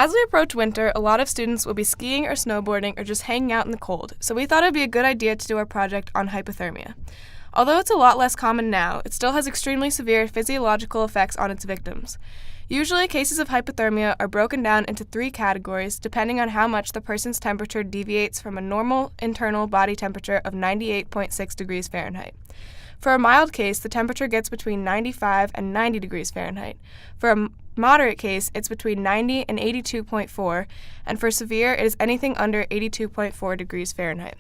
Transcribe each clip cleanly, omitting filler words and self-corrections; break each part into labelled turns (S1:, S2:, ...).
S1: As we approach winter, a lot of students will be skiing or snowboarding or just hanging out in the cold, so we thought it would be a good idea to do our project on hypothermia. Although it's a lot less common now, it still has extremely severe physiological effects on its victims. Usually, cases of hypothermia are broken down into 3 categories depending on how much the person's temperature deviates from a normal internal body temperature of 98.6 degrees Fahrenheit. For a mild case, the temperature gets between 95 and 90 degrees Fahrenheit. For a moderate case, it's between 90 and 82.4, and for severe, it is anything under 82.4 degrees Fahrenheit.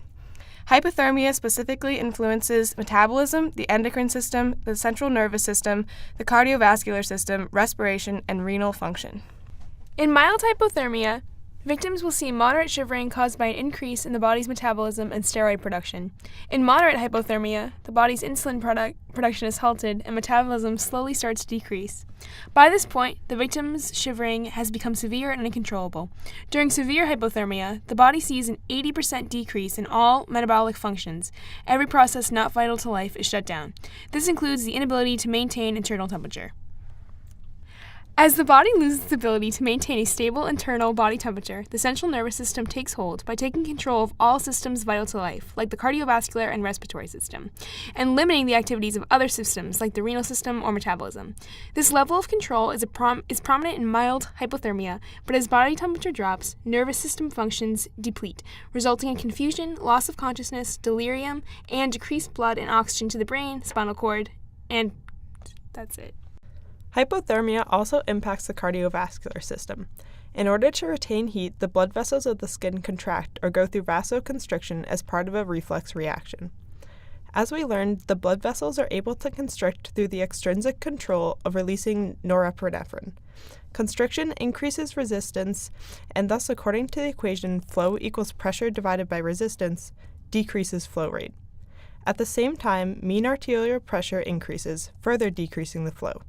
S1: Hypothermia specifically influences metabolism, the endocrine system, the central nervous system, the cardiovascular system, respiration, and renal function.
S2: In mild hypothermia, victims will see moderate shivering caused by an increase in the body's metabolism and steroid production. In moderate hypothermia, the body's insulin production is halted and metabolism slowly starts to decrease. By this point, the victim's shivering has become severe and uncontrollable. During severe hypothermia, the body sees an 80% decrease in all metabolic functions. Every process not vital to life is shut down. This includes the inability to maintain internal temperature. As the body loses its ability to maintain a stable internal body temperature, the central nervous system takes hold by taking control of all systems vital to life, like the cardiovascular and respiratory system, and limiting the activities of other systems, like the renal system or metabolism. This level of control is prominent in mild hypothermia, but as body temperature drops, nervous system functions deplete, resulting in confusion, loss of consciousness, delirium, and decreased blood and oxygen to the brain, spinal cord, and that's it.
S3: Hypothermia also impacts the cardiovascular system. In order to retain heat, the blood vessels of the skin contract or go through vasoconstriction as part of a reflex reaction. As we learned, the blood vessels are able to constrict through the extrinsic control of releasing norepinephrine. Constriction increases resistance, and thus, according to the equation flow equals pressure divided by resistance, decreases flow rate. At the same time, mean arterial pressure increases, further decreasing the flow.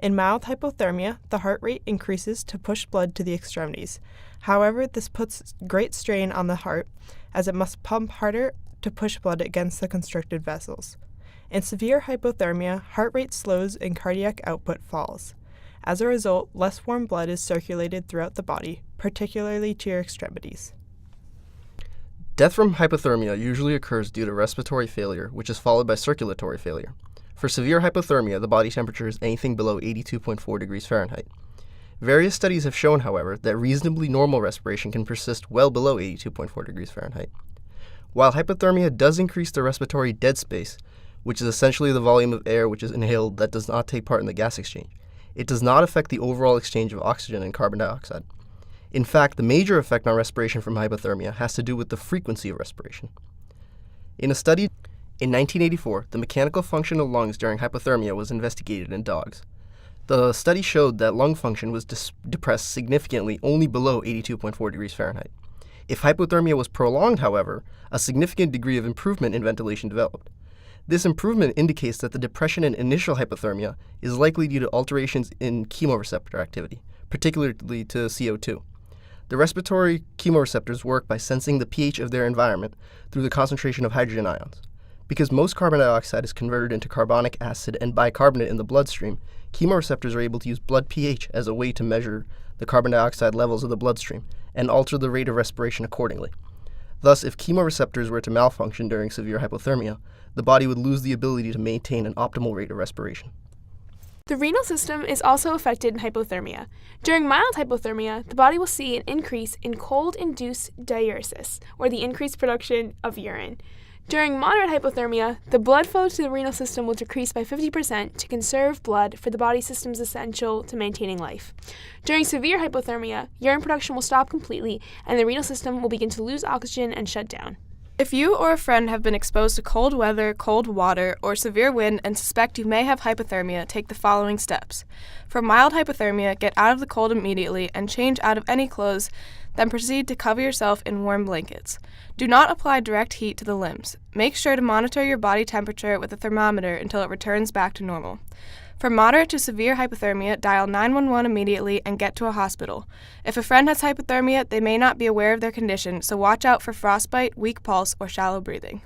S3: In mild hypothermia, the heart rate increases to push blood to the extremities. However, this puts great strain on the heart, as it must pump harder to push blood against the constricted vessels. In severe hypothermia, heart rate slows and cardiac output falls. As a result, less warm blood is circulated throughout the body, particularly to your extremities.
S4: Death from hypothermia usually occurs due to respiratory failure, which is followed by circulatory failure. For severe hypothermia, the body temperature is anything below 82.4 degrees Fahrenheit. Various studies have shown, however, that reasonably normal respiration can persist well below 82.4 degrees Fahrenheit. While hypothermia does increase the respiratory dead space, which is essentially the volume of air which is inhaled that does not take part in the gas exchange, it does not affect the overall exchange of oxygen and carbon dioxide. In fact, the major effect on respiration from hypothermia has to do with the frequency of respiration. In a study in 1984, the mechanical function of lungs during hypothermia was investigated in dogs. The study showed that lung function was depressed significantly only below 82.4 degrees Fahrenheit. If hypothermia was prolonged, however, a significant degree of improvement in ventilation developed. This improvement indicates that the depression in initial hypothermia is likely due to alterations in chemoreceptor activity, particularly to CO2. The respiratory chemoreceptors work by sensing the pH of their environment through the concentration of hydrogen ions. Because most carbon dioxide is converted into carbonic acid and bicarbonate in the bloodstream, chemoreceptors are able to use blood pH as a way to measure the carbon dioxide levels of the bloodstream and alter the rate of respiration accordingly. Thus, if chemoreceptors were to malfunction during severe hypothermia, the body would lose the ability to maintain an optimal rate of respiration.
S2: The renal system is also affected in hypothermia. During mild hypothermia, the body will see an increase in cold-induced diuresis, or the increased production of urine. During moderate hypothermia, the blood flow to the renal system will decrease by 50% to conserve blood for the body systems essential to maintaining life. During severe hypothermia, urine production will stop completely, and the renal system will begin to lose oxygen and shut down.
S1: If you or a friend have been exposed to cold weather, cold water, or severe wind and suspect you may have hypothermia, take the following steps. For mild hypothermia, get out of the cold immediately and change out of any clothes, then proceed to cover yourself in warm blankets. Do not apply direct heat to the limbs. Make sure to monitor your body temperature with a thermometer until it returns back to normal. For moderate to severe hypothermia, dial 911 immediately and get to a hospital. If a friend has hypothermia, they may not be aware of their condition, so watch out for frostbite, weak pulse, or shallow breathing.